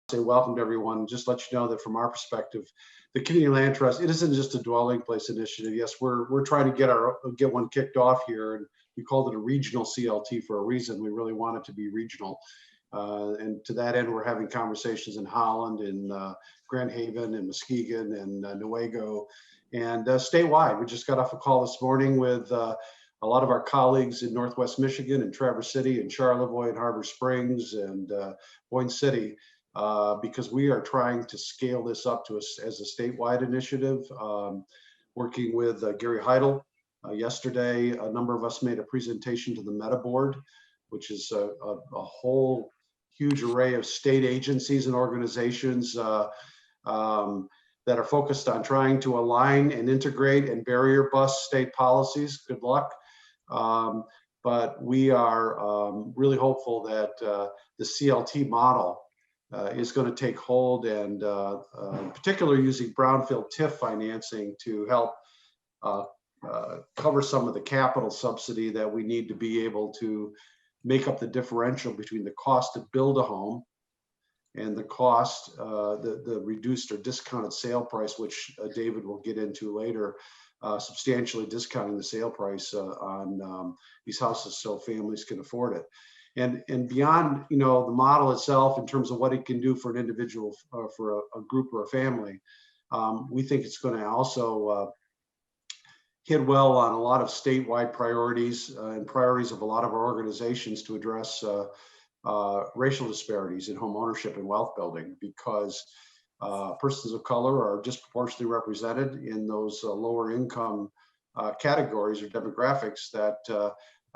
say welcome to everyone. Just let you know that from our perspective, the Community Land Trust, it isn't just a dwelling place initiative. Yes, we're trying to get one kicked off here, and we called it a regional CLT for a reason. We really want it to be regional, and to that end, we're having conversations in Holland, in Grand Haven, and Muskegon, and Newaygo, and statewide. We just got off a call this morning with a lot of our colleagues in Northwest Michigan, and Traverse City, and Charlevoix, and Harbor Springs, and Boyne City. Because we are trying to scale this up to as a statewide initiative, working with Gary Heidel. Yesterday, a number of us made a presentation to the Meta Board, which is a whole huge array of state agencies and organizations that are focused on trying to align and integrate and barrier bust state policies. Good luck. But we are really hopeful that the CLT model is going to take hold, and particularly using brownfield TIF financing to help cover some of the capital subsidy that we need to be able to make up the differential between the cost to build a home and the cost, the reduced or discounted sale price, which David will get into later, substantially discounting the sale price on these houses so families can afford it. And beyond, the model itself in terms of what it can do for an individual, for a group or a family, we think it's going to also hit well on a lot of statewide priorities and priorities of a lot of our organizations to address racial disparities in home ownership and wealth building, because persons of color are disproportionately represented in those lower income categories or demographics that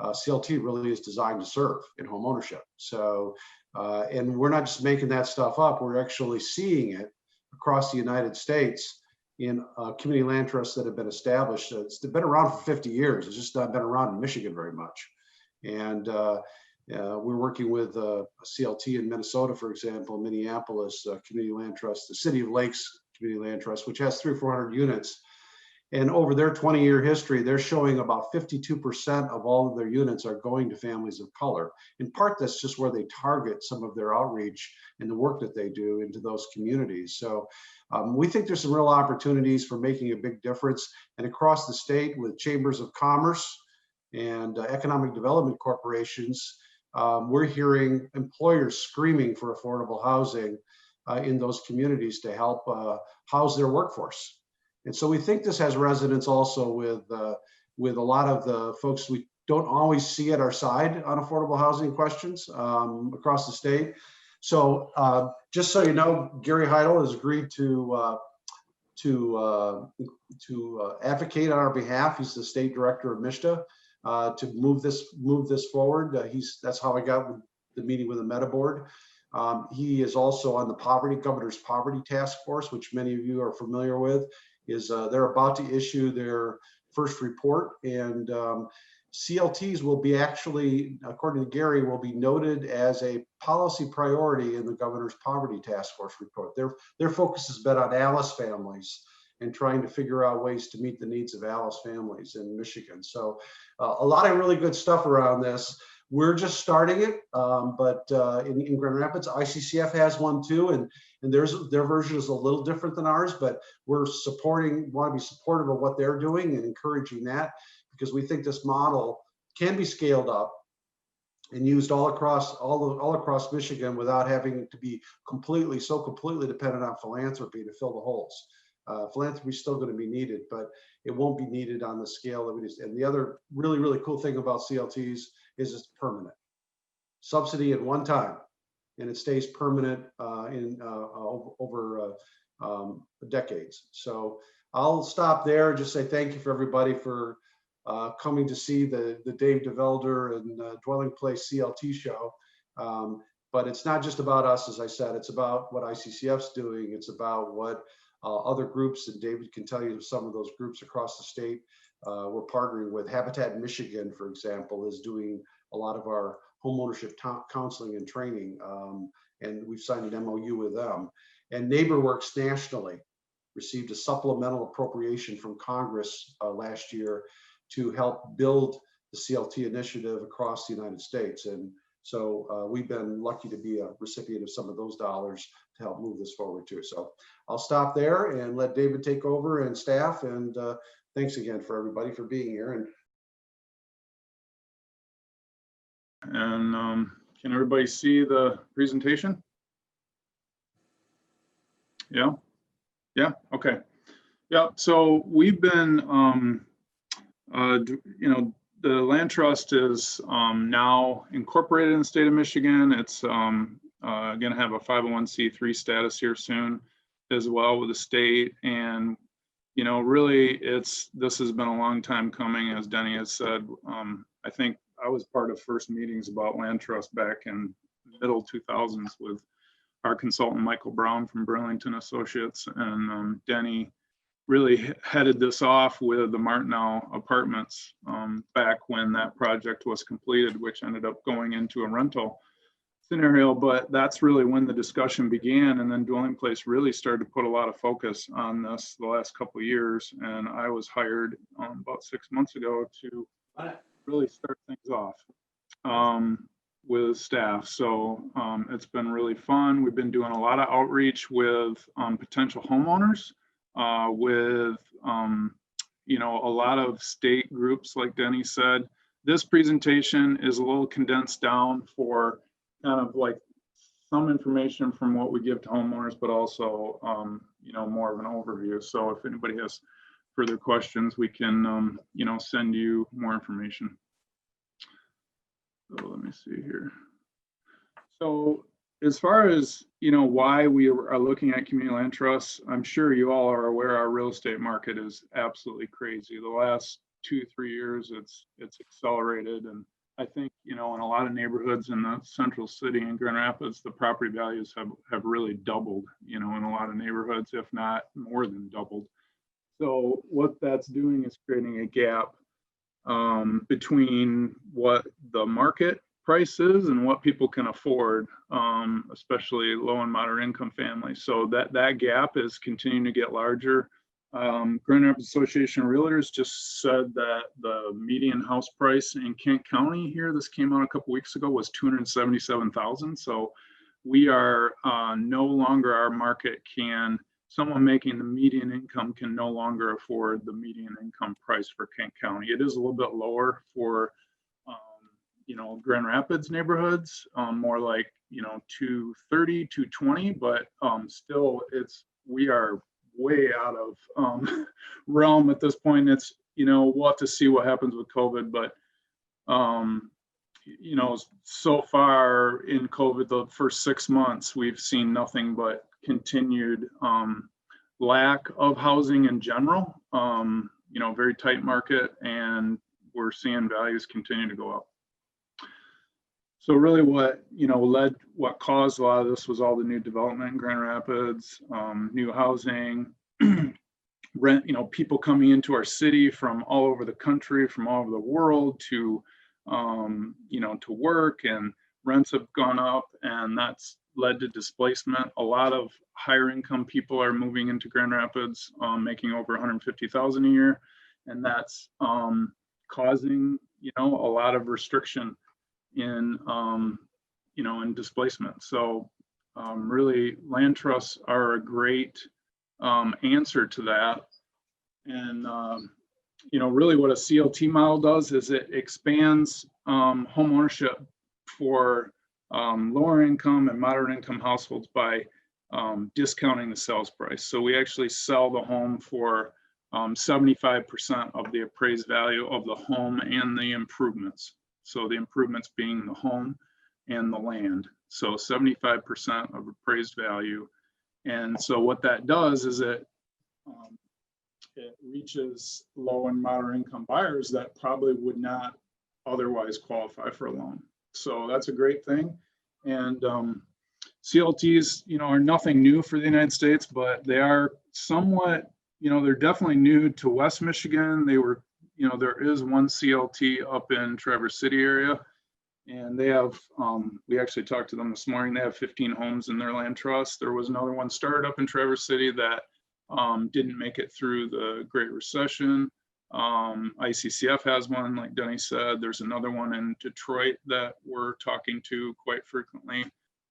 CLT really is designed to serve in home ownership. So, and we're not just making that stuff up, we're actually seeing it across the United States in community land trusts that have been established. It's been around for 50 years. It's just not been around in Michigan very much. And we're working with a CLT in Minnesota, for example, Minneapolis Community Land Trust, the City of Lakes Community Land Trust, which has 300 or 400 units. And over their 20-year history, they're showing about 52% of all of their units are going to families of color. In part, that's just where they target some of their outreach and the work that they do into those communities. So we think there's some real opportunities for making a big difference. And across the state, with chambers of commerce and economic development corporations, we're hearing employers screaming for affordable housing in those communities to help house their workforce. And so we think this has resonance also with a lot of the folks we don't always see at our side on affordable housing questions across the state. So just so you know, Gary Heidel has agreed to advocate on our behalf. He's the state director of MISTA to move this forward. That's how I got the meeting with the Meta Board. He is also on the Governor's Poverty Task Force, which many of you are familiar with. They're about to issue their first report, and CLTs will be actually, according to Gary, will be noted as a policy priority in the Governor's Poverty Task Force report. Their focus has been on ALICE families and trying to figure out ways to meet the needs of ALICE families in Michigan. So a lot of really good stuff around this. We're just starting it, but in Grand Rapids, ICCF has one too, and their version is a little different than ours, but we're want to be supportive of what they're doing and encouraging that, because we think this model can be scaled up and used all across Michigan without having to be completely dependent on philanthropy to fill the holes. Philanthropy is still going to be needed, but it won't be needed on the scale that we just. And the other really, really cool thing about CLTs is it's permanent. Subsidy at one time, and it stays permanent over decades. So I'll stop there and just say thank you for everybody for coming to see the Dave DeVelder and Dwelling Place CLT show. But it's not just about us, as I said. It's about what ICCF's doing. It's about what other groups, and David can tell you some of those groups across the state. We're partnering with Habitat Michigan, for example, is doing a lot of our homeownership counseling and training, and we've signed an MOU with them. And NeighborWorks nationally received a supplemental appropriation from Congress last year to help build the CLT initiative across the United States. And So we've been lucky to be a recipient of some of those dollars to help move this forward too. So I'll stop there and let David take over and staff. And thanks again for everybody for being here. And can everybody see the presentation? Yeah. Yeah. Okay. Yeah. So we've been, the land trust is now incorporated in the state of Michigan. It's going to have a 501c3 status here soon as well with the state. And, really this has been a long time coming, as Denny has said. I think I was part of first meetings about land trust back in middle 2000s with our consultant, Michael Brown from Burlington Associates, and Denny really headed this off with the Martineau Apartments back when that project was completed, which ended up going into a rental scenario. But that's really when the discussion began, and then Dwelling Place really started to put a lot of focus on this the last couple of years. And I was hired about 6 months ago to really start things off with staff. So it's been really fun. We've been doing a lot of outreach with potential homeowners, with a lot of state groups, like Denny said. This presentation is a little condensed down for kind of like some information from what we give to homeowners, but also more of an overview. So if anybody has further questions, we can send you more information. So let me see here. So as far as why we are looking at community land trusts, I'm sure you all are aware our real estate market is absolutely crazy. The last 2-3 years, it's accelerated, and I think in a lot of neighborhoods in the central city in Grand Rapids, the property values have really doubled. In a lot of neighborhoods, if not more than doubled. So what that's doing is creating a gap between what the market price is and what people can afford, especially low and moderate income families. So that gap is continuing to get larger. Grand Rapids Association of Realtors just said that the median house price in Kent County here, this came out a couple weeks ago, was $277,000. So we are no longer, our market someone making the median income can no longer afford the median income price for Kent County. It is a little bit lower for Grand Rapids neighborhoods, more like 230, 220, but still we are way out of realm at this point. It's we'll have to see what happens with COVID, but so far in COVID, the first 6 months, we've seen nothing but continued lack of housing in general, very tight market, and we're seeing values continue to go up. So really what caused a lot of this was all the new development in Grand Rapids, new housing, people coming into our city from all over the country, from all over the world to work, and rents have gone up, and that's led to displacement. A lot of higher income people are moving into Grand Rapids, making over $150,000 a year, and that's causing a lot of restriction in in displacement. So really land trusts are a great answer to that. And really what a CLT model does is it expands home ownership for lower income and moderate income households by discounting the sales price. So we actually sell the home for 75% of the appraised value of the home and the improvements. So the improvements being the home and the land. So 75% of appraised value. And so what that does is it reaches low and moderate income buyers that probably would not otherwise qualify for a loan. So that's a great thing. And CLTs, are nothing new for the United States, but they are somewhat, they're definitely new to West Michigan. They were, there is one CLT up in Traverse City area, and they have, we actually talked to them this morning. They have 15 homes in their land trust. There was another one started up in Traverse City that didn't make it through the Great Recession. ICCF has one, like Denny said. There's another one in Detroit that we're talking to quite frequently.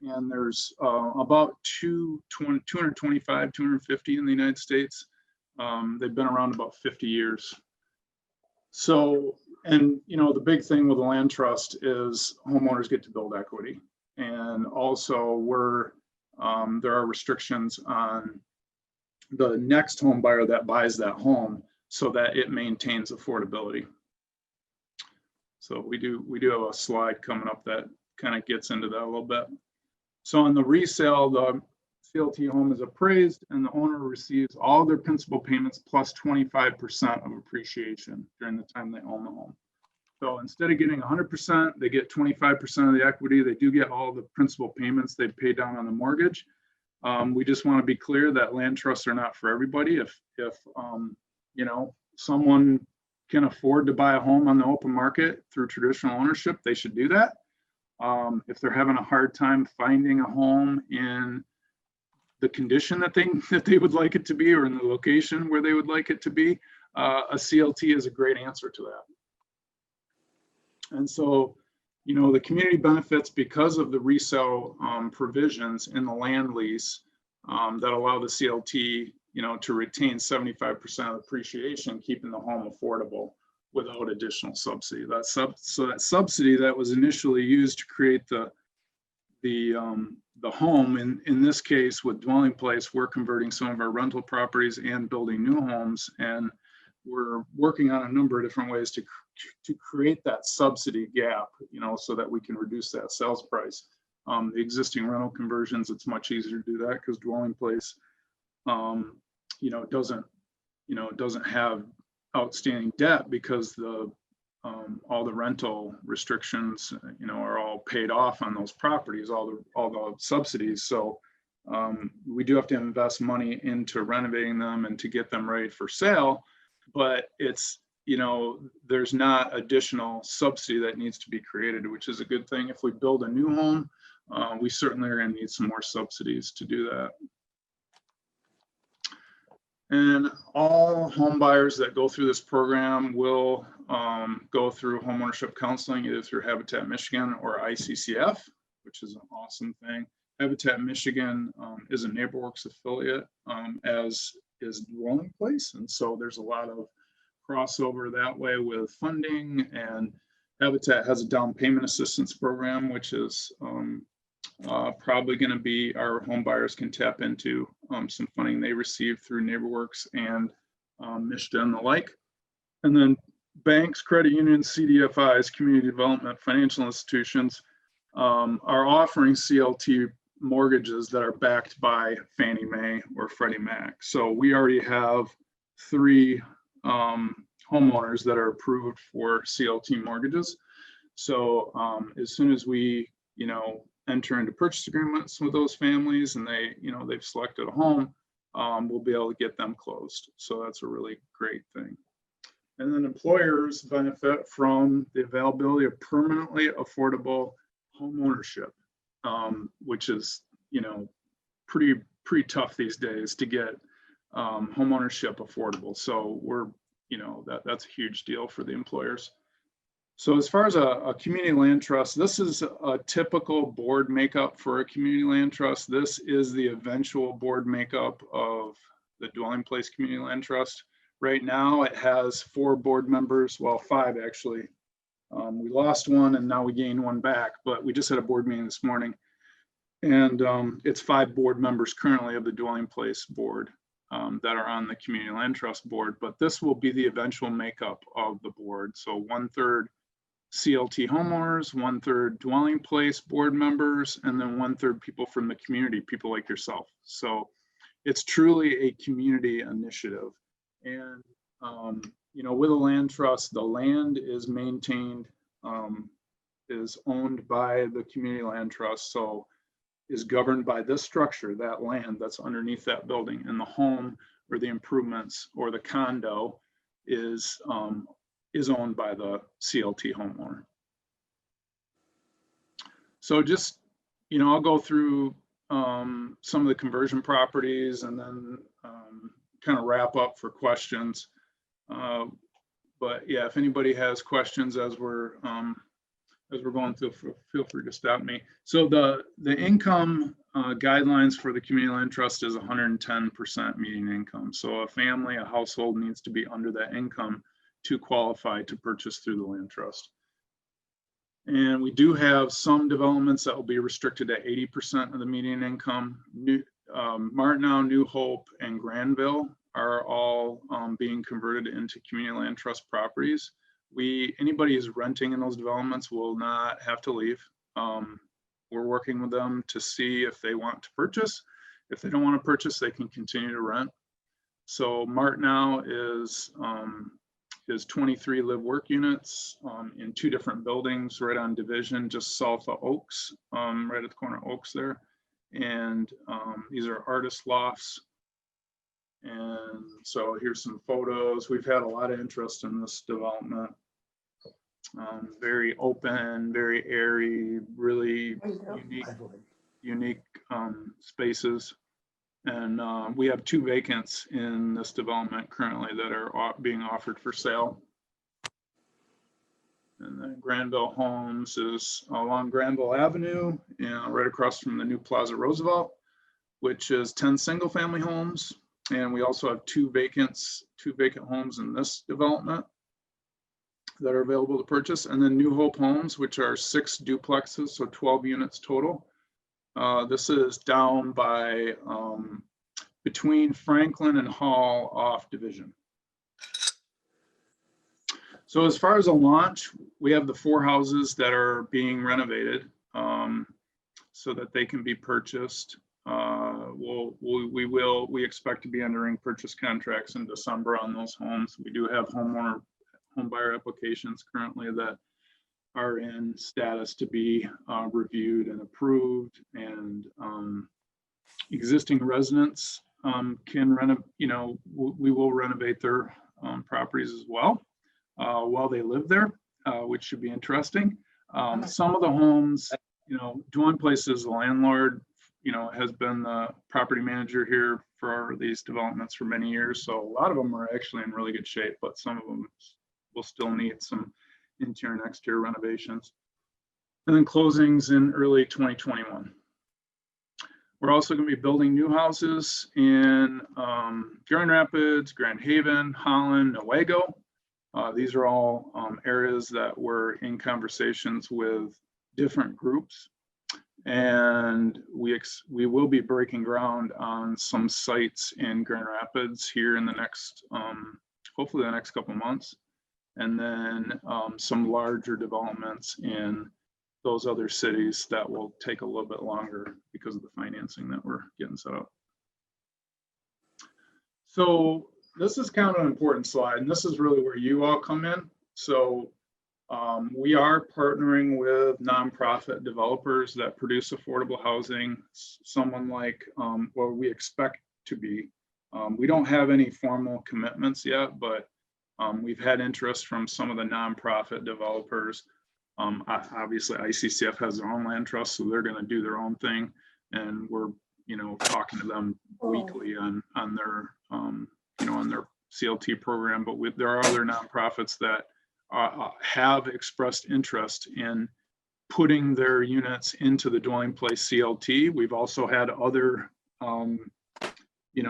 And there's about 225, 250 in the United States. They've been around about 50 years. So, and the big thing with the land trust is homeowners get to build equity. And also there are restrictions on the next home buyer that buys that home so that it maintains affordability. So we do have a slide coming up that kind of gets into that a little bit. So on the resale, the CLT home is appraised and the owner receives all their principal payments plus 25% of appreciation during the time they own the home. So instead of getting 100%, they get 25% of the equity. They do get all the principal payments they've paid down on the mortgage. We just want to be clear that land trusts are not for everybody. If someone can afford to buy a home on the open market through traditional ownership, they should do that. If they're having a hard time finding a home in the condition that they would like it to be, or in the location where they would like it to be, a CLT is a great answer to that. And so, the community benefits because of the resale provisions in the land lease that allow the CLT, to retain 75% of appreciation, keeping the home affordable without additional subsidy. So that subsidy that was initially used to create the home, in this case with dwelling place, we're converting some of our rental properties and building new homes, and we're working on a number of different ways to create that subsidy gap, so that we can reduce that sales price. The existing rental conversions, it's much easier to do that because dwelling place, doesn't have outstanding debt because all the rental restrictions, are all paid off on those properties, all the subsidies. So we do have to invest money into renovating them and to get them ready for sale, but it's, there's not additional subsidy that needs to be created, which is a good thing. If we build a new home, we certainly are going to need some more subsidies to do that. And all home buyers that go through this program will go through homeownership counseling, either through Habitat Michigan or ICCF, which is an awesome thing. Habitat Michigan is a NeighborWorks affiliate, as is Dwelling Place. And so there's a lot of crossover that way with funding, and Habitat has a down payment assistance program, which is probably going to be our home buyers can tap into some funding they receive through NeighborWorks and Michigan and the like. And then banks, credit unions, CDFIs, community development, financial institutions are offering CLT mortgages that are backed by Fannie Mae or Freddie Mac. So we already have 3 homeowners that are approved for CLT mortgages. So as soon as we, enter into purchase agreements with those families and they've selected a home, we'll be able to get them closed. So that's a really great thing. And then employers benefit from the availability of permanently affordable home ownership, which is, pretty tough these days to get home ownership affordable. So we're, that's a huge deal for the employers. So as far as a community land trust, this is a typical board makeup for a community land trust. This is the eventual board makeup of the Dwelling Place Community Land Trust. Right now it has 4 board members, well, 5 actually. We lost one and now we gained one back, but we just had a board meeting this morning. And it's 5 board members currently of the Dwelling Place board that are on the Community Land Trust board, but this will be the eventual makeup of the board. So 1/3 CLT homeowners, 1/3 Dwelling Place board members, and then 1/3 people from the community, people like yourself. So it's truly a community initiative. And, with a land trust, the land is maintained, is owned by the Community Land Trust. So is governed by this structure, that land that's underneath that building, and the home or the improvements or the condo is owned by the CLT homeowner. So just, I'll go through some of the conversion properties and then kind of wrap up for questions. But yeah, if anybody has questions as we're going through, feel free to stop me. So the income guidelines for the community land trust is 110% median income. So a family, a household needs to be under that income to qualify to purchase through the land trust. And we do have some developments that will be restricted at 80% of the median income. Martineau, New Hope, and Granville are all being converted into community land trust properties. Anybody who's renting in those developments will not have to leave. We're working with them to see if they want to purchase. If they don't want to purchase, they can continue to rent. So Martineau is 23 live work units in 2 different buildings right on Division, just south of Oaks, right at the corner of Oaks there. And these are artist lofts. And so here's some photos. We've had a lot of interest in this development. Very open, very airy, really unique spaces. And we have 2 vacants in this development currently that are being offered for sale. And then Granville Homes is along Granville Avenue, right across from the new Plaza Roosevelt, which is 10 single-family homes. And we also have 2 vacant homes in this development that are available to purchase. And then New Hope Homes, which are 6 duplexes, so 12 units total. This is down by between Franklin and Hall off Division. So as far as a launch, we have the 4 houses that are being renovated so that they can be purchased. We expect to be entering purchase contracts in December on those homes. We do have home buyer applications currently that are in status to be reviewed and approved, and existing residents can renovate. We will renovate their properties as well while they live there, which should be interesting. Some of the homes, Dwelling Places, the landlord, has been the property manager here for these developments for many years. So a lot of them are actually in really good shape, but some of them will still need some interior and exterior renovations. And then closings in early 2021. We're also going to be building new houses in Grand Rapids, Grand Haven, Holland, Newaygo. These are all areas that we're in conversations with different groups. And we will be breaking ground on some sites in Grand Rapids here in the next, hopefully the next couple months. And then some larger developments in those other cities that will take a little bit longer because of the financing that we're getting set up. So this is kind of an important slide, and this is really where you all come in. So we are partnering with nonprofit developers that produce affordable housing, someone like, well, we expect to be. We don't have any formal commitments yet, but we've had interest from some of the nonprofit developers. Obviously, ICCF has their own land trust, so they're going to do their own thing, and we're, talking to them weekly on their, on their CLT program. But there are other nonprofits that have expressed interest in putting their units into the dwelling place CLT. We've also had other,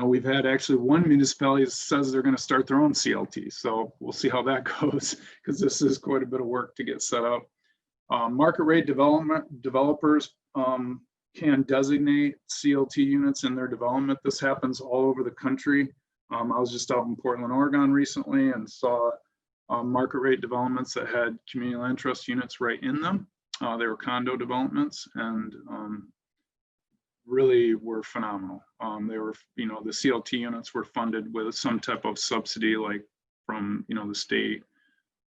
we've had actually one municipality that says they're going to start their own CLT. So we'll see how that goes, because this is quite a bit of work to get set up. Market rate developers can designate CLT units in their development. This happens all over the country. I was just out in Portland, Oregon recently and saw market rate developments that had community land trust units right in them. They were condo developments, and really were phenomenal. They were, the CLT units were funded with some type of subsidy, like from, the state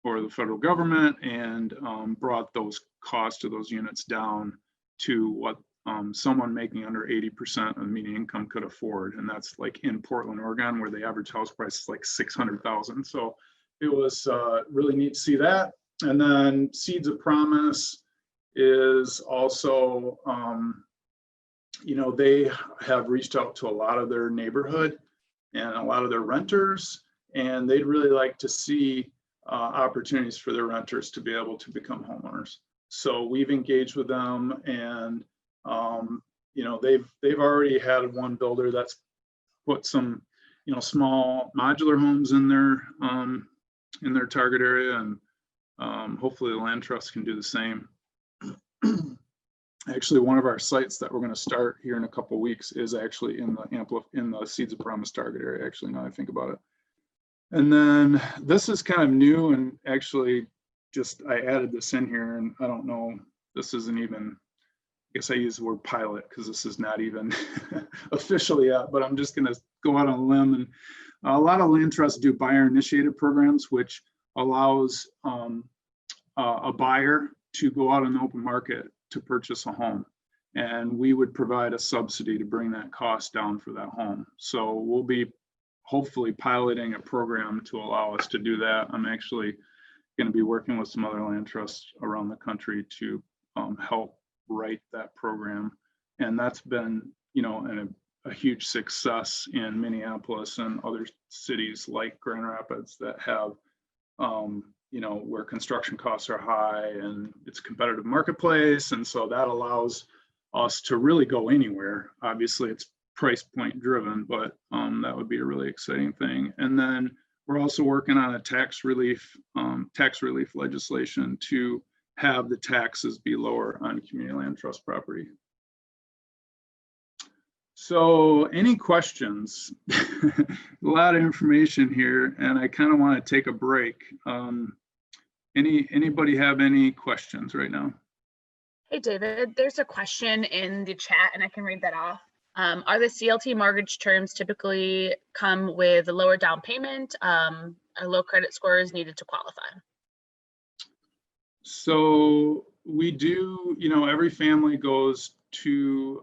or the federal government, and brought those costs of those units down to what someone making under 80% of the median income could afford. And that's like in Portland, Oregon, where the average house price is like $600,000. So it was really neat to see that. And then Seeds of Promise is also, they have reached out to a lot of their neighborhood and a lot of their renters, and they'd really like to see opportunities for their renters to be able to become homeowners. So we've engaged with them, and they've already had one builder that's put some small modular homes in their target area, and hopefully the land trust can do the same. Actually, one of our sites that we're going to start here in a couple of weeks is actually in the Seeds of Promise target area, actually, now I think about it. And then this is kind of new, and actually just I added this in here, and I don't know, this isn't even, I guess I use the word pilot because this is not even official yet, but I'm just going to go out on a limb. And a lot of land trusts do buyer initiated programs, which allows a buyer to go out on the open market to purchase a home. And we would provide a subsidy to bring that cost down for that home. So we'll be hopefully piloting a program to allow us to do that. I'm actually going to be working with some other land trusts around the country to help write that program. And that's been, a huge success in Minneapolis and other cities like Grand Rapids that have, where construction costs are high and it's a competitive marketplace. And so that allows us to really go anywhere. Obviously, it's price point driven, but that would be a really exciting thing. And then we're also working on a tax relief legislation to have the taxes be lower on community land trust property. So any questions? A lot of information here, and I kind of want to take a break. Anybody have any questions right now? Hey, David, there's a question in the chat, and I can read that off. Are the CLT mortgage terms typically come with a lower down payment? Are low credit scores needed to qualify? So we do, every family goes to,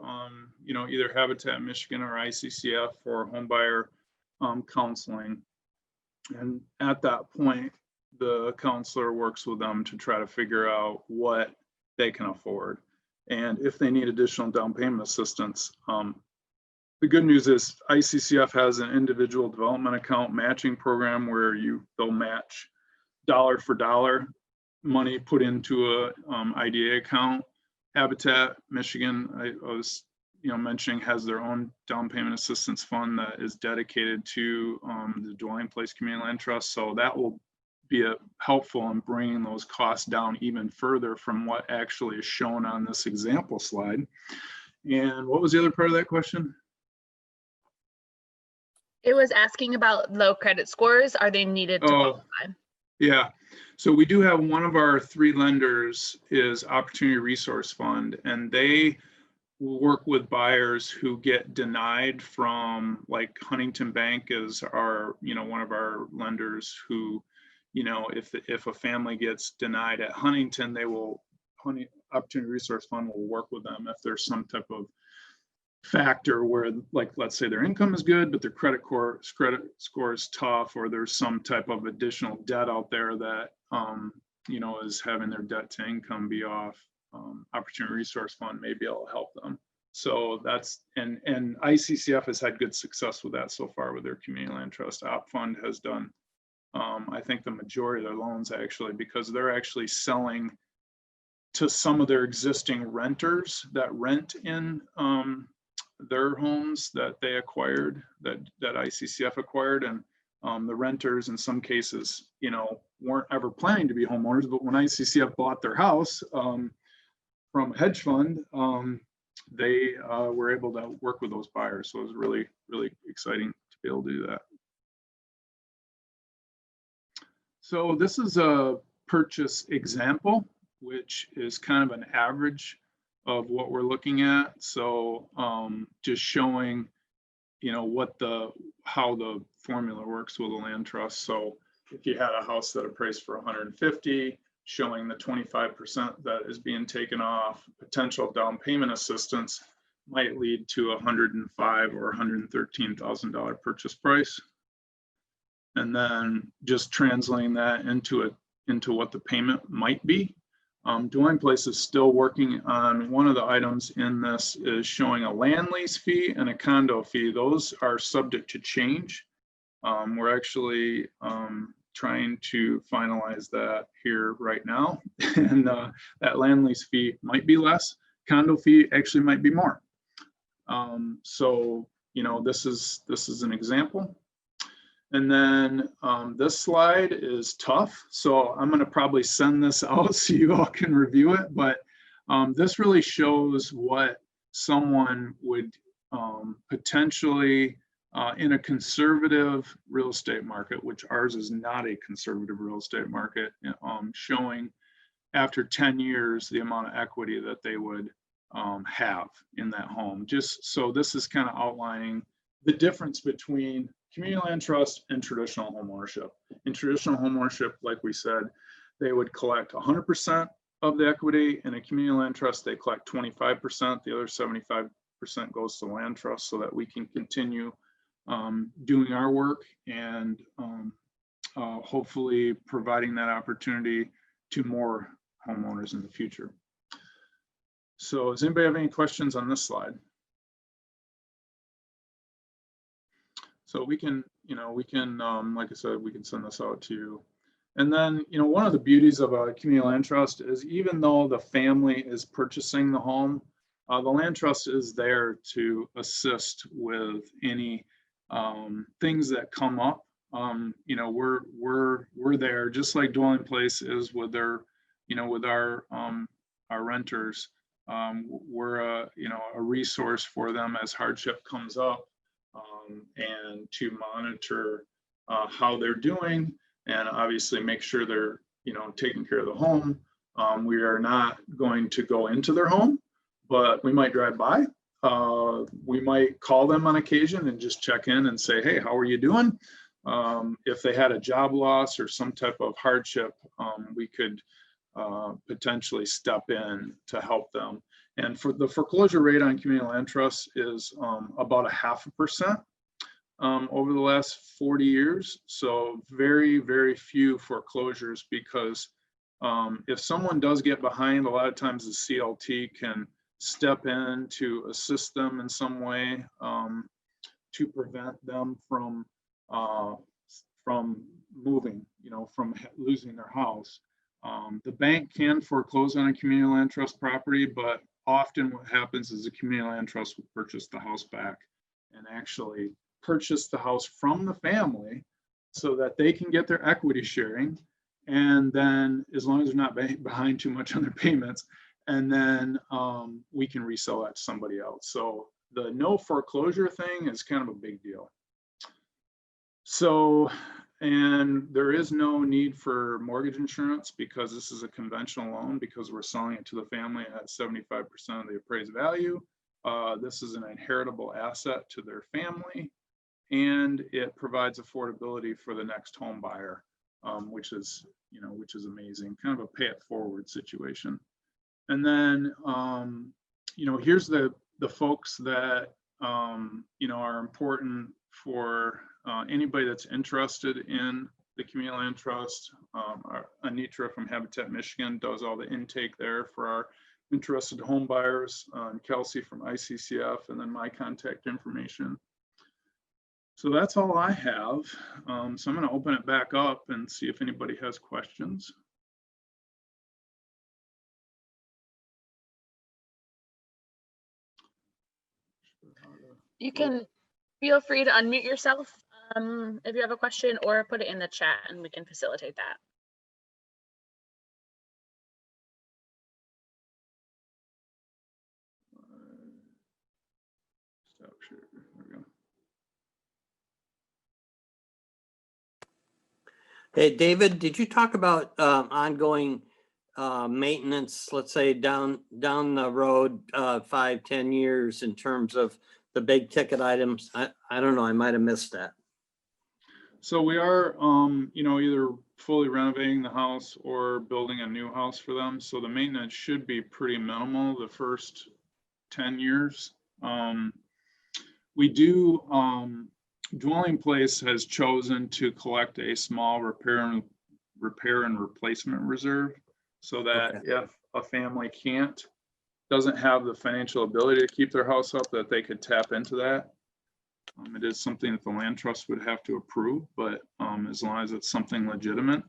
either Habitat Michigan or ICCF for homebuyer counseling. And at that point, the counselor works with them to try to figure out what they can afford. And if they need additional down payment assistance, the good news is ICCF has an individual development account matching program where they'll match dollar for dollar money put into a IDA account. Habitat Michigan, I was mentioning, has their own down payment assistance fund that is dedicated to the dwelling place community land trust. So that will be helpful in bringing those costs down even further from what actually is shown on this example slide. And what was the other part of that question? It was asking about low credit scores. Are they needed to qualify? Yeah, so we do have one of our 3 lenders is Opportunity Resource Fund, and they work with buyers who get denied from, like Huntington Bank is our, one of our lenders who, if a family gets denied at Huntington, Opportunity Resource Fund will work with them if there's some type of factor where, like, let's say their income is good, but their credit score is tough, or there's some type of additional debt out there that, is having their debt to income be off. Opportunity Resource Fund may be able to help them. So that's, and ICCF has had good success with that so far with their community land trust. Op Fund has done, I think, the majority of their loans actually, because they're actually selling to some of their existing renters that rent in their homes that they acquired, that ICCF acquired. And the renters in some cases, weren't ever planning to be homeowners, but when ICCF bought their house from a hedge fund, they were able to work with those buyers. So it was really, really exciting to be able to do that. So this is a purchase example, which is kind of an average of what we're looking at. So just showing, how the formula works with a land trust. So if you had a house that appraised for 150, showing the 25% that is being taken off, potential down payment assistance might lead to $105,000 or $113,000 purchase price. And then just translating that into what the payment might be. Dwelling Place is still working on one of the items in this is showing a land lease fee and a condo fee. Those are subject to change. We're actually trying to finalize that here right now. And that land lease fee might be less. Condo fee actually might be more. So, you know, this is an example. And then this slide is tough. So I'm going to probably send this out so you all can review it. But this really shows what someone would potentially in a conservative real estate market, which ours is not a conservative real estate market, showing after 10 years the amount of equity that they would have in that home. Just so this is kind of outlining the difference between community land trust and traditional home ownership. In traditional home ownership, like we said, they would collect 100% of the equity. In a community land trust, they collect 25%. The other 75% goes to land trust so that we can continue doing our work and hopefully providing that opportunity to more homeowners in the future. So does anybody have any questions on this slide? So we can, you know, like I said, we can send this out to you. And then, you know, one of the beauties of a community land trust is even though the family is purchasing the home, the land trust is there to assist with any things that come up. You know, we're there just like Dwelling Place is with their, you know, with our renters. We're you know, a resource for them as hardship comes up, and to monitor how they're doing, and obviously make sure they're, you know, taking care of the home. We are not going to go into their home, but we might drive by. We might call them on occasion and just check in and say, hey, how are you doing? If they had a job loss or some type of hardship, we could potentially step in to help them. And for the foreclosure rate on community land trusts is about 0.5% over the last 40 years. So very, very few foreclosures, because if someone does get behind, a lot of times the CLT can step in to assist them in some way to prevent them from moving, you know, from losing their house. The bank can foreclose on a community land trust property, but often what happens is the community land trust will purchase the house back and actually purchase the house from the family so that they can get their equity sharing. And then as long as they're not behind too much on their payments, and then we can resell that to somebody else. So the no foreclosure thing is kind of a big deal. So, and there is no need for mortgage insurance because this is a conventional loan, because we're selling it to the family at 75% of the appraised value. This is an inheritable asset to their family, and it provides affordability for the next home buyer, which is, you know, which is amazing, kind of a pay it forward situation. And then, you know, here's the folks that, you know, are important for anybody that's interested in the community land trust. Anitra from Habitat Michigan does all the intake there for our interested home buyers, Kelsey from ICCF, and then my contact information. So that's all I have. So I'm going to open it back up and see if anybody has questions. You can feel free to unmute yourself if you have a question, or put it in the chat and we can facilitate that. Stop share. There we go. Hey, David, did you talk about ongoing maintenance, let's say down the road 5-10 years in terms of the big ticket items? I don't know, I might have missed that. So we are, you know, either fully renovating the house or building a new house for them. So the maintenance should be pretty minimal the first 10 years. We do, Dwelling Place has chosen to collect a small repair and replacement reserve, so that if a family doesn't have the financial ability to keep their house up, that they could tap into that. It is something that the land trust would have to approve, but as long as it's something legitimate,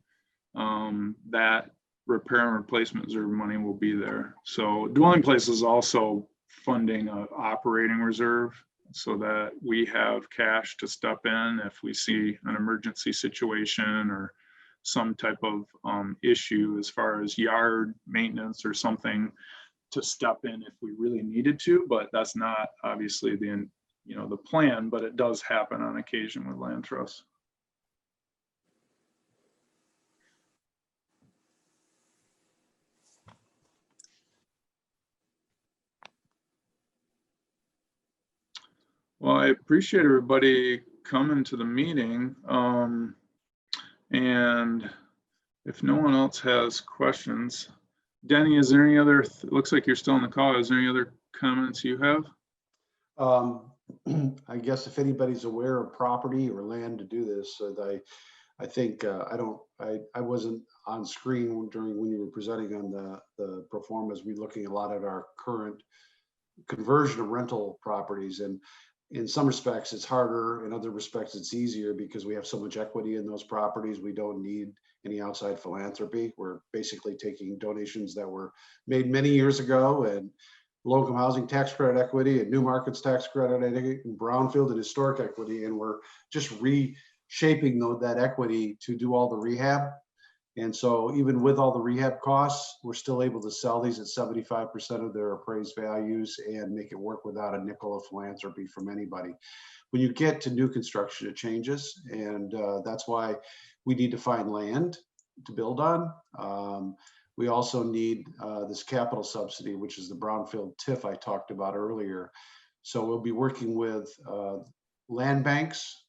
that repair and replacement reserve money will be there. So dwelling place is also funding an operating reserve so that we have cash to step in if we see an emergency situation or some type of issue as far as yard maintenance or something, to step in if we really needed to. But that's not obviously the plan, but it does happen on occasion with land trusts. Well, I appreciate everybody coming to the meeting. And if no one else has questions, Denny, is there any other, it looks like you're still on the call. Is there any other comments you have? I guess if anybody's aware of property or land to do this, I think I wasn't on screen during when you were presenting on the pro formas. We're looking a lot at our current conversion of rental properties, and in some respects it's harder, in other respects it's easier because we have so much equity in those properties. We don't need any outside philanthropy. We're basically taking donations that were made many years ago, and low-income housing tax credit equity and new markets tax credit, I think, and brownfield and historic equity, and we're just reshaping that equity to do all the rehab. And so even with all the rehab costs, we're still able to sell these at 75% of their appraised values and make it work without a nickel of philanthropy from anybody. When you get to new construction, it changes, and that's why we need to find land to build on. We also need this capital subsidy, which is the brownfield TIF I talked about earlier. So we'll be working with land banks,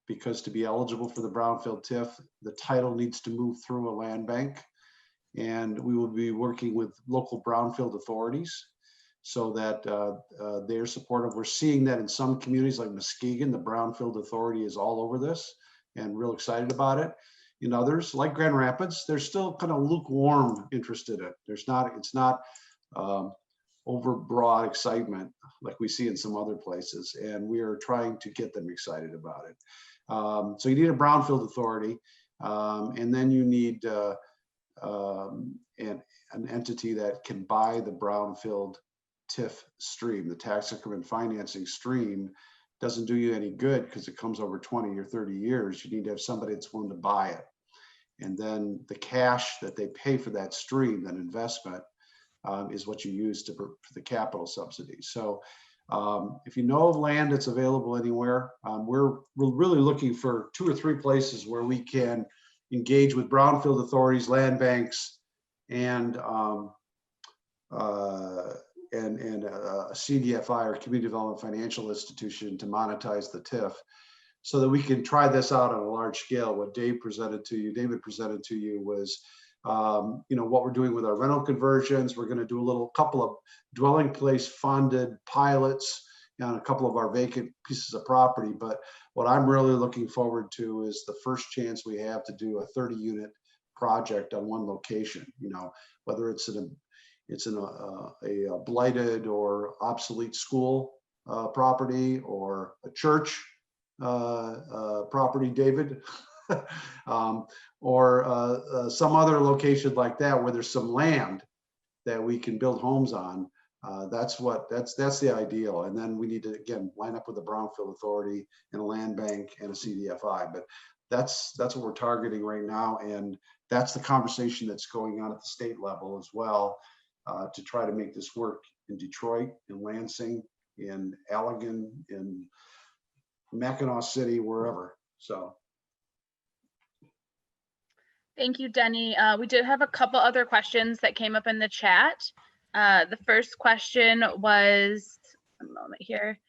because to be eligible for the brownfield TIF, the title needs to move through a land bank. And we will be working with local brownfield authorities so that they're supportive. We're seeing that in some communities like Muskegon, the brownfield authority is all over this and real excited about it. In others, like Grand Rapids, they're still kind of lukewarm interested in it. It's not overbroad excitement like we see in some other places, and we are trying to get them excited about it. So you need a brownfield authority, and then you need an entity that can buy the brownfield TIF stream. The tax increment financing stream doesn't do you any good because it comes over 20 or 30 years. You need to have somebody that's willing to buy it. And then the cash that they pay for that stream, that investment, is what you use for the capital subsidy. So if you know of land that's available anywhere, we're really looking for 2 or 3 places where we can engage with brownfield authorities, land banks, and a CDFI or community development financial institution to monetize the TIF, so that we can try this out on a large scale. What David presented to you was what we're doing with our rental conversions. We're going to do a couple of dwelling place funded pilots on a couple of our vacant pieces of property. But what I'm really looking forward to is the first chance we have to do a 30-unit project on one location. Whether it's in a blighted or obsolete school property, or a church property, David, or some other location like that where there's some land that we can build homes on. That's the ideal. And then we need to, again, line up with the brownfield authority and a land bank and a CDFI. But that's what we're targeting right now, and that's the conversation that's going on at the state level as well, to try to make this work in Detroit, in Lansing, in Allegan, in Mackinac City, wherever. So. Thank you, Denny. We did have a couple other questions that came up in the chat. The first question was, a moment here.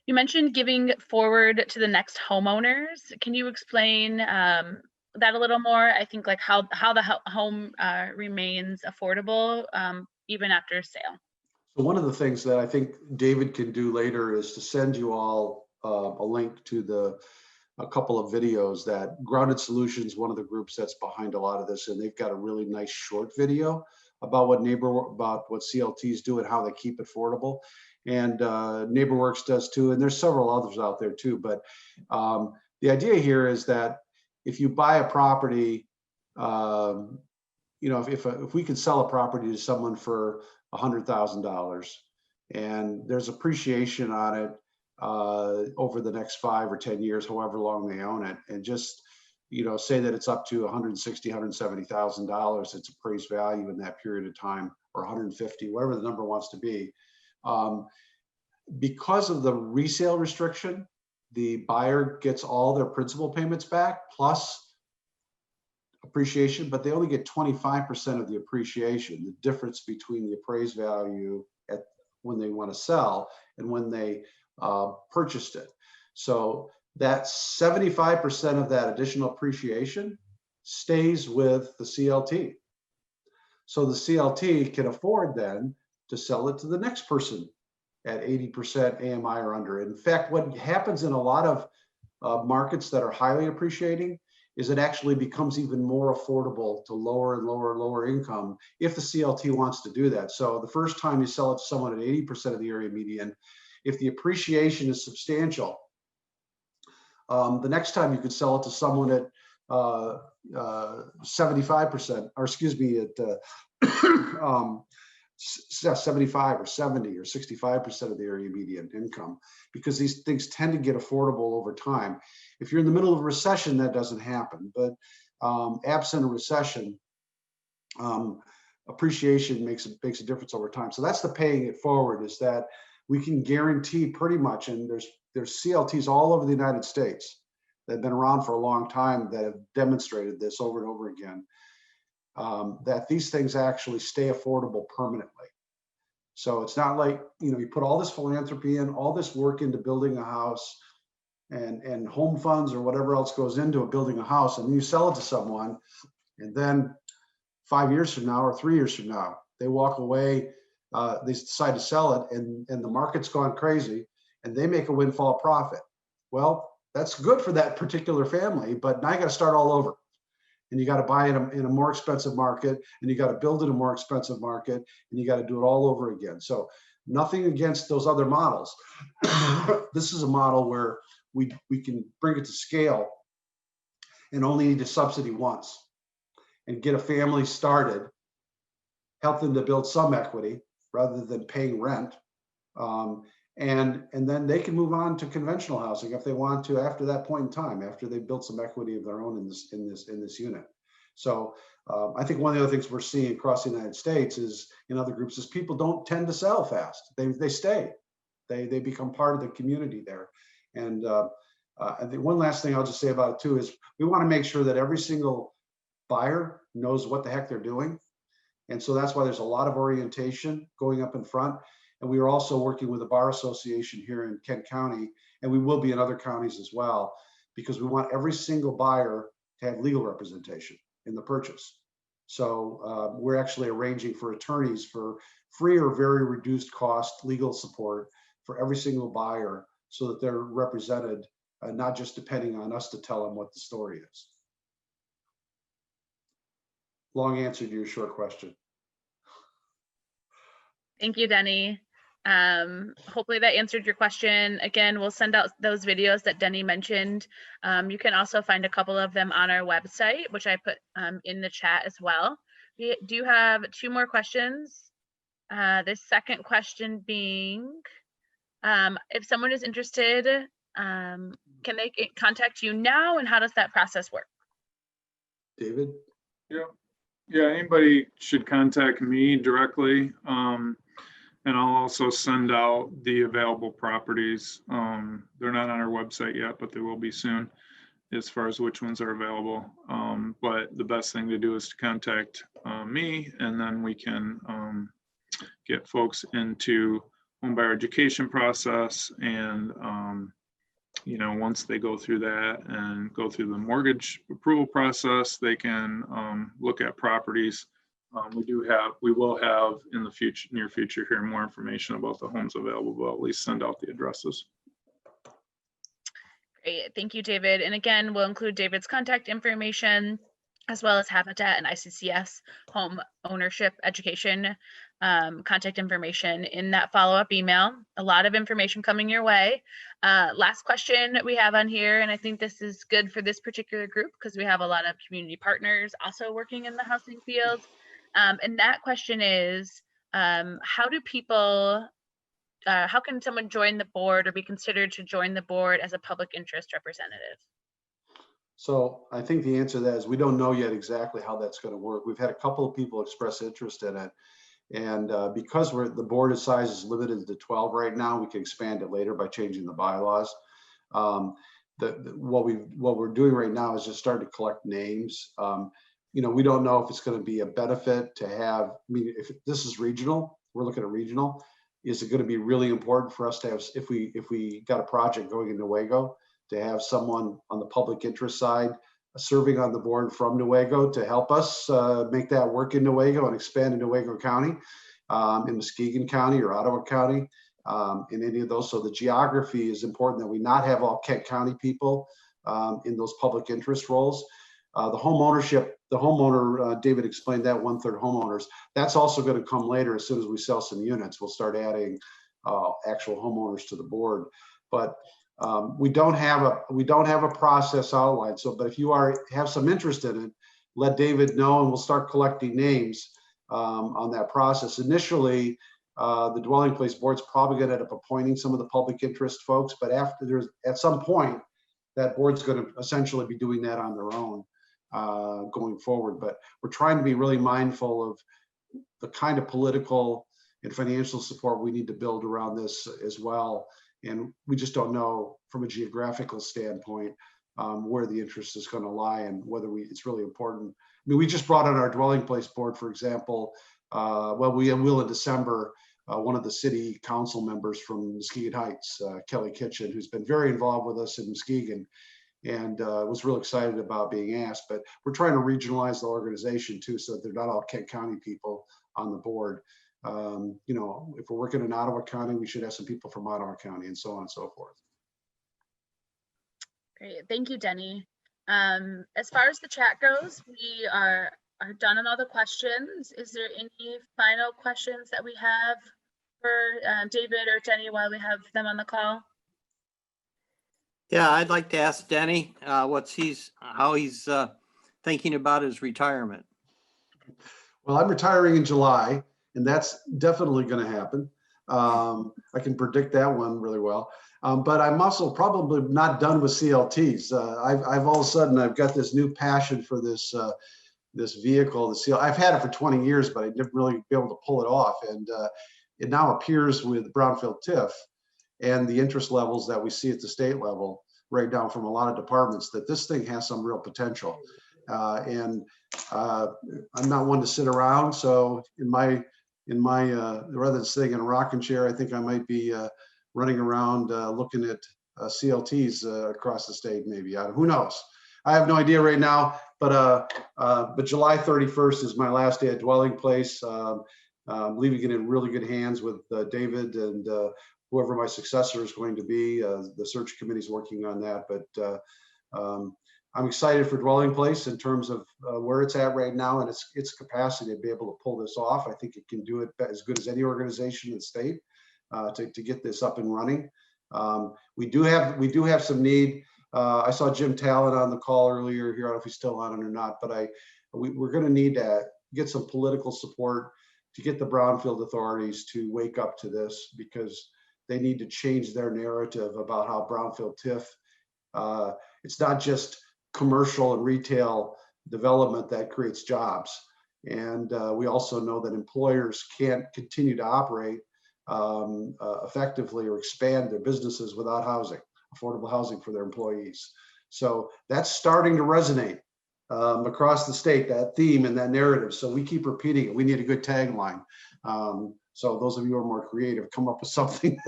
You mentioned giving forward to the next homeowners. Can you explain that a little more? I think like how the home remains affordable even after sale. So one of the things that I think David can do later is to send you all a link to a couple of videos that Grounded Solutions, one of the groups that's behind a lot of this, and they've got a really nice short video about what CLTs do and how they keep it affordable. and NeighborWorks does too, and there's several others out there too. But the idea here is that if you buy a property, you know, if we could sell a property to someone for $100,000 and there's appreciation on it over the next 5 or 10 years, however long they own it, and just, you know, say that it's up to $160,000, $170,000, its appraised value in that period of time, or 150, whatever the number wants to be. Because of the resale restriction, the buyer gets all their principal payments back plus appreciation, but they only get 25% of the appreciation, the difference between the appraised value at when they want to sell and when they purchased it. So that 75% of that additional appreciation stays with the CLT. So the CLT can afford then to sell it to the next person at 80% AMI or under. In fact, what happens in a lot of markets that are highly appreciating is it actually becomes even more affordable to lower and lower income if the CLT wants to do that. So the first time you sell it to someone at 80% of the area median, if the appreciation is substantial, the next time you could sell it to someone at 75%, or excuse me, at 75 or 70 or 65% of the area median income, because these things tend to get affordable over time. If you're in the middle of a recession, that doesn't happen, but absent a recession, appreciation makes a difference over time. So that's the paying it forward, is that we can guarantee pretty much, and there's CLTs all over the United States that have been around for a long time that have demonstrated this over and over again, that these things actually stay affordable permanently. So it's not like, you know, you put all this philanthropy in, all this work into building a house and home funds or whatever else goes into building a house, and you sell it to someone, and then 5 years from now or 3 years from now, they walk away, they decide to sell it, and the market's gone crazy, and they make a windfall profit. Well, that's good for that particular family, but now you got to start all over. And you got to buy it in a more expensive market, and you got to build in a more expensive market, and you got to do it all over again. So nothing against those other models. This is a model where we can bring it to scale and only need a subsidy once and get a family started, help them to build some equity rather than paying rent. And then they can move on to conventional housing if they want to after that point in time, after they've built some equity of their own in this unit. So I think one of the other things we're seeing across the United States is in other groups is people don't tend to sell fast. They stay. They become part of the community there. And I think one last thing I'll just say about it too is we want to make sure that every single buyer knows what the heck they're doing. And so that's why there's a lot of orientation going up in front. And we are also working with the Bar Association here in Kent County, and we will be in other counties as well, because we want every single buyer to have legal representation in the purchase. So we're actually arranging for attorneys for free or very reduced cost legal support for every single buyer so that they're represented, not just depending on us to tell them what the story is. Long answer to your short question. Thank you, Denny. Hopefully that answered your question. Again, we'll send out those videos that Denny mentioned. You can also find a couple of them on our website, which I put in the chat as well. We do have 2 more questions. The second question being, if someone is interested, can they contact you now, and how does that process work? David? Yeah, anybody should contact me directly. And I'll also send out the available properties. They're not on our website yet, but they will be soon as far as which ones are available. But the best thing to do is to contact me, and then we can get folks into homebuyer education process. And you know, once they go through that and go through the mortgage approval process, they can look at properties. We will have in the near future here more information about the homes available, but at least send out the addresses. Great, thank you, David. And again, we'll include David's contact information as well as Habitat and ICCS home ownership education contact information in that follow-up email. A lot of information coming your way. Last question we have on here, and I think this is good for this particular group because we have a lot of community partners also working in the housing field. And that question is, how can someone join the board or be considered to join the board as a public interest representative? So I think the answer to that is we don't know yet exactly how that's going to work. We've had a couple of people express interest in it. And because the board size is limited to 12 right now, we can expand it later by changing the bylaws. What we're doing right now is just starting to collect names. We don't know if it's going to be a benefit to have, I mean, if this is regional, we're looking at regional. Is it going to be really important for us to have, if we got a project going in Newaygo, to have someone on the public interest side serving on the board from Newaygo to help us make that work in Newaygo and expand in Newaygo County, in Muskegon County or Ottawa County, in any of those. So the geography is important that we not have all Kent County people in those public interest roles. The home ownership, the homeowner, David explained that 1/3 homeowners. That's also going to come later. As soon as we sell some units, we'll start adding actual homeowners to the board. But we don't have a process outlined. So, but if you have some interest in it, let David know, and we'll start collecting names on that process. Initially, the dwelling place board's probably going to end up appointing some of the public interest folks, but at some point, that board's going to essentially be doing that on their own going forward. But we're trying to be really mindful of the kind of political and financial support we need to build around this as well. And we just don't know from a geographical standpoint where the interest is going to lie and whether it's really important. I mean, we just brought on our dwelling place board, for example. We will in December, one of the city council members from Muskegon Heights, Kelly Kitchen, who's been very involved with us in Muskegon and was real excited about being asked. But we're trying to regionalize the organization too, so that they're not all Kent County people on the board. If we're working in Ottawa County, we should have some people from Ottawa County and so on and so forth. Great, thank you, Denny. As far as the chat goes, we are done on all the questions. Is there any final questions that we have for David or Denny while we have them on the call? Yeah, I'd like to ask Denny how he's thinking about his retirement. Well, I'm retiring in July, and that's definitely going to happen. I can predict that one really well. But I'm also probably not done with CLTs. I've all of a sudden, I've got this new passion for this vehicle, the CL. I've had it for 20 years, but I didn't really be able to pull it off. And it now appears with brownfield TIF and the interest levels that we see at the state level right down from a lot of departments that this thing has some real potential. I'm not one to sit around. So in my rather than sitting in a rocking chair, I think I might be running around looking at CLTs across the state, maybe. Who knows? I have no idea right now, but July 31st is my last day at dwelling place. I'm leaving it in really good hands with David and whoever my successor is going to be. The search committee is working on that, but I'm excited for dwelling place in terms of where it's at right now and its capacity to be able to pull this off. I think it can do it as good as any organization in the state to get this up and running. We do have some need. I saw Jim Talent on the call earlier here. I don't know if he's still on it or not, but we're going to need to get some political support to get the brownfield authorities to wake up to this, because they need to change their narrative about how brownfield TIF, it's not just commercial and retail development that creates jobs. And we also know that employers can't continue to operate effectively or expand their businesses without housing, affordable housing for their employees. So that's starting to resonate across the state, that theme and that narrative. So we keep repeating it. We need a good tagline. So those of you who are more creative, come up with something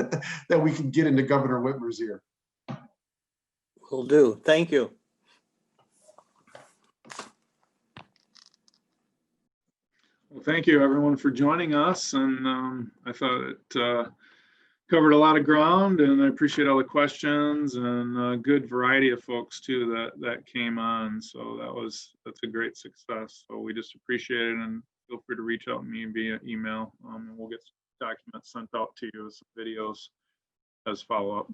that we can get into Governor Whitmer's ear. Will do. Thank you. Well, thank you everyone for joining us. And I thought covered a lot of ground, and I appreciate all the questions and a good variety of folks too that came on. So that's a great success. So we just appreciate it, and feel free to reach out to me via email. And we'll get documents sent out to you, some videos as follow-up.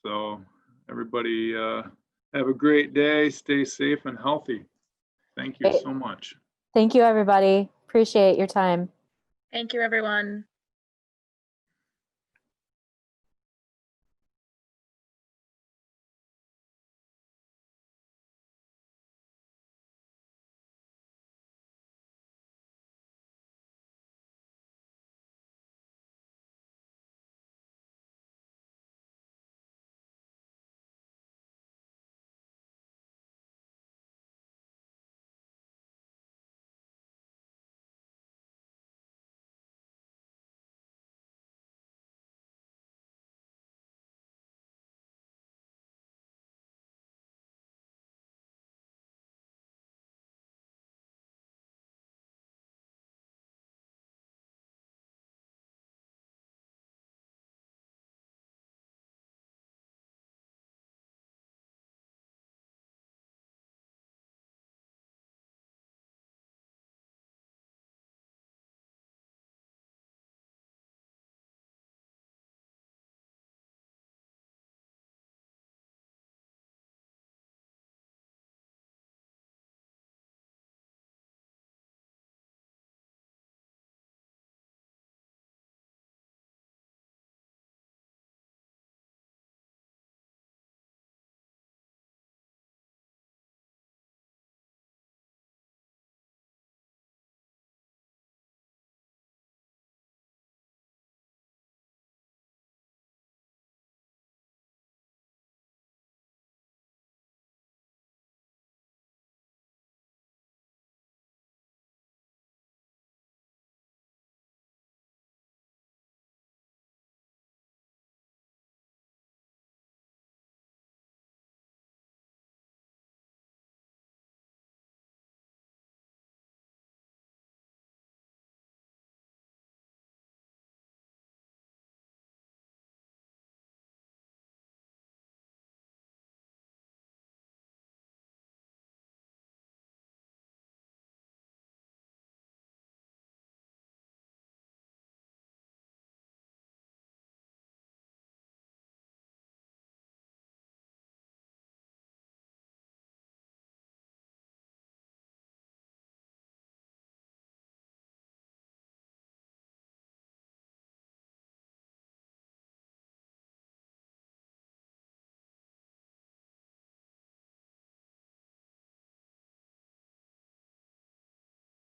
So everybody have a great day. Stay safe and healthy. Thank you Great. so much. Thank you, everybody. Appreciate your time. Thank you, everyone.